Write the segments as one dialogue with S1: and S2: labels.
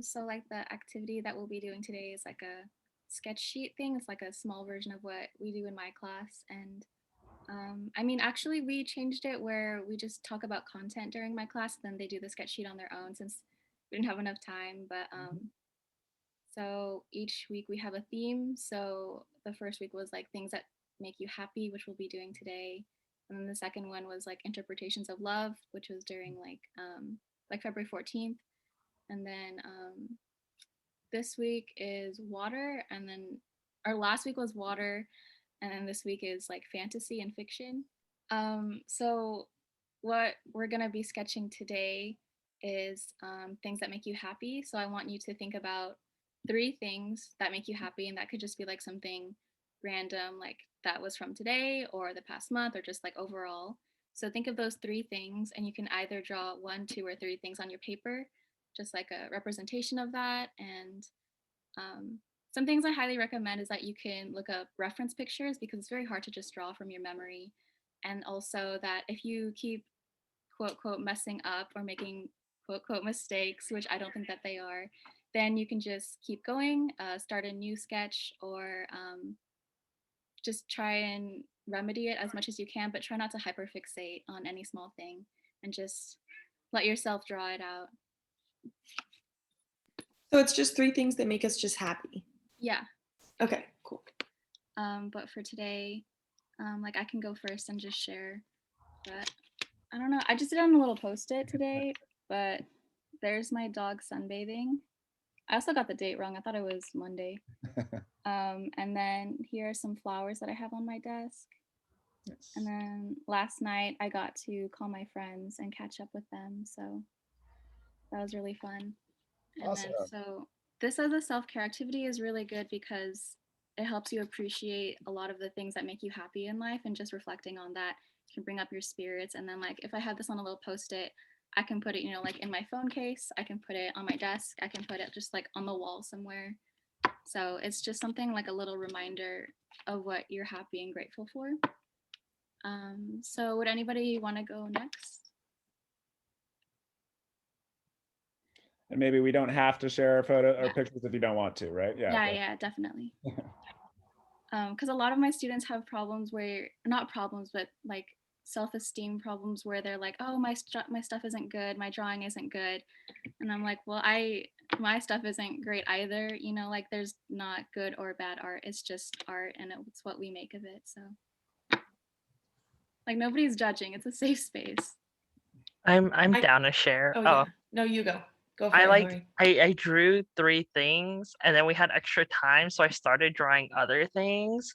S1: So like the activity that we'll be doing today is like a sketch sheet thing. It's like a small version of what we do in my class. And I mean, actually, we changed it where we just talk about content during my class, then they do the sketch sheet on their own since we didn't have enough time. But so each week we have a theme. So the first week was like things that make you happy, which we'll be doing today. And then the second one was like interpretations of love, which was during like February 14th. And then this week is water, and then our last week was water, and then this week is like fantasy and fiction. So what we're gonna be sketching today is things that make you happy. So I want you to think about three things that make you happy, and that could just be like something random, like that was from today or the past month or just like overall. So think of those three things, and you can either draw one, two, or three things on your paper, just like a representation of that. And some things I highly recommend is that you can look up reference pictures because it's very hard to just draw from your memory. And also that if you keep quote, quote, messing up or making quote, quote, mistakes, which I don't think that they are, then you can just keep going, start a new sketch, or just try and remedy it as much as you can, but try not to hyperfixate on any small thing and just let yourself draw it out.
S2: So it's just three things that make us just happy.
S1: Yeah.
S2: Okay, cool.
S1: But for today, like I can go first and just share. But I don't know. I just did it on a little post-it today, but there's my dog sunbathing. I also got the date wrong. I thought it was Monday. And then here are some flowers that I have on my desk.
S3: Yes.
S1: And then last night I got to call my friends and catch up with them. So that was really fun. And
S3: Awesome.
S1: then so this as a self-care activity is really good because it helps you appreciate a lot of the things that make you happy in life, and just reflecting on that can bring up your spirits. And then like if I have this on a little post-it, I can put it, you know, like in my phone case, I can put it on my desk, I can put it just like on the wall somewhere. So it's just something like a little reminder of what you're happy and grateful for. So would anybody want to go next?
S3: And maybe we don't have to share our photo or
S1: Yeah.
S3: pictures if you don't want to, right?
S1: Yeah, definitely. Because a lot of my students have problems where, not problems, but like self-esteem problems where they're like, oh, my stuff isn't good, my drawing isn't good. And I'm like, well, my stuff isn't great either. You know, like there's not good or bad art. It's just art, and it's what we make of it. So like nobody's judging. It's a safe space.
S4: I'm
S2: I-
S4: down to share.
S2: Oh yeah. No, you go. Go for
S4: I
S2: it,
S4: like
S2: Hillary.
S4: I drew three things and then we had extra time, so I started drawing other things.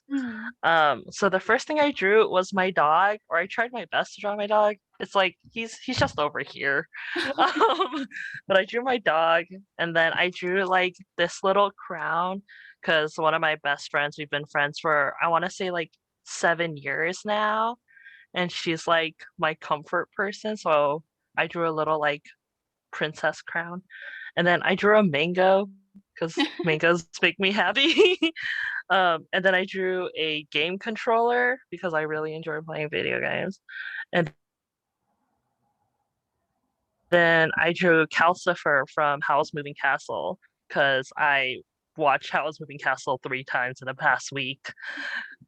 S4: So the first thing I drew was my dog, or I tried my best to draw my dog. It's like he's just over here. But I drew my dog, and then I drew like this little crown because one of my best friends, we've been friends for I want to say like 7 years now, and she's like my comfort person. So I drew a little like princess crown. And then I drew a mango because mangoes make me happy. And then I drew a game controller because I really enjoy playing video games. And then I drew Calcifer from Howl's Moving Castle because I watched Howl's Moving Castle 3 times in the past week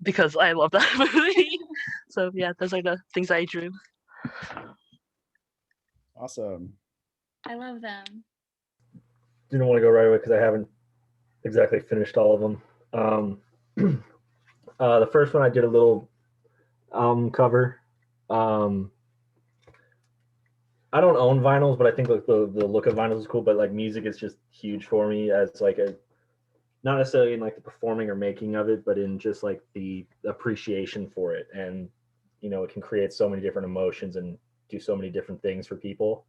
S4: because I love that movie. So yeah, those are the things I drew.
S3: Awesome.
S1: I love them.
S5: Didn't want to go right away because I haven't exactly finished all of them. The first one I did a little album cover. I don't own vinyls, but I think like the look of vinyls is cool. But like music is just huge for me as like a not necessarily in like the performing or making of it, but in just like the appreciation for it. And you know, it can create so many different emotions and do so many different things for people.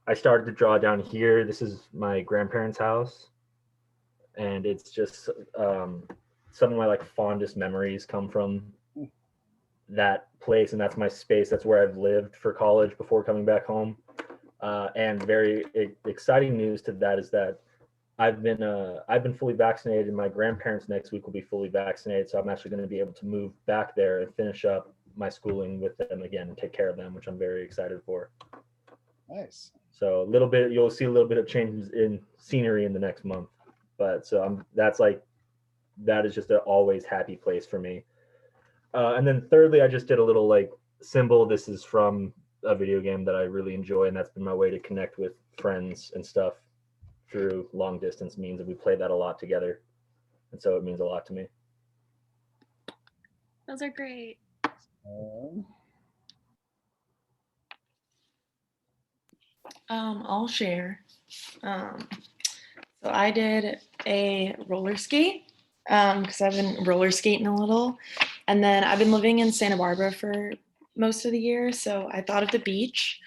S5: I started to draw down here. This is my grandparents' house, and it's just some of my like fondest memories come from that place, and that's my space. That's where I've lived for college before coming back home. And very exciting news to that is that I've been fully vaccinated, and my grandparents next week will be fully vaccinated. So I'm actually going to be able to move back there and finish up my schooling with them again and take care of them, which I'm very excited for.
S3: Nice.
S5: So a little bit, you'll see a little bit of changes in scenery in the next month. But so that is just an always happy place for me. And then thirdly, I just did a little like symbol. This is from a video game that I really enjoy, and that's been my way to connect with friends and stuff through long distance means, and we play that a lot together. And so it means a lot to me.
S1: Those are great.
S2: I'll share. So I did a roller skate because I've been roller skating a little, and then I've been living in Santa Barbara for most of the year, so I thought of the beach.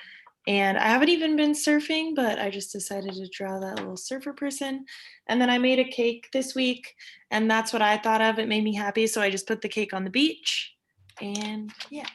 S2: And I haven't even been surfing, but I just decided to draw that little surfer person. And then I made a cake this week, and that's what I thought of. It made me happy, so I just put the cake on the beach. And yeah.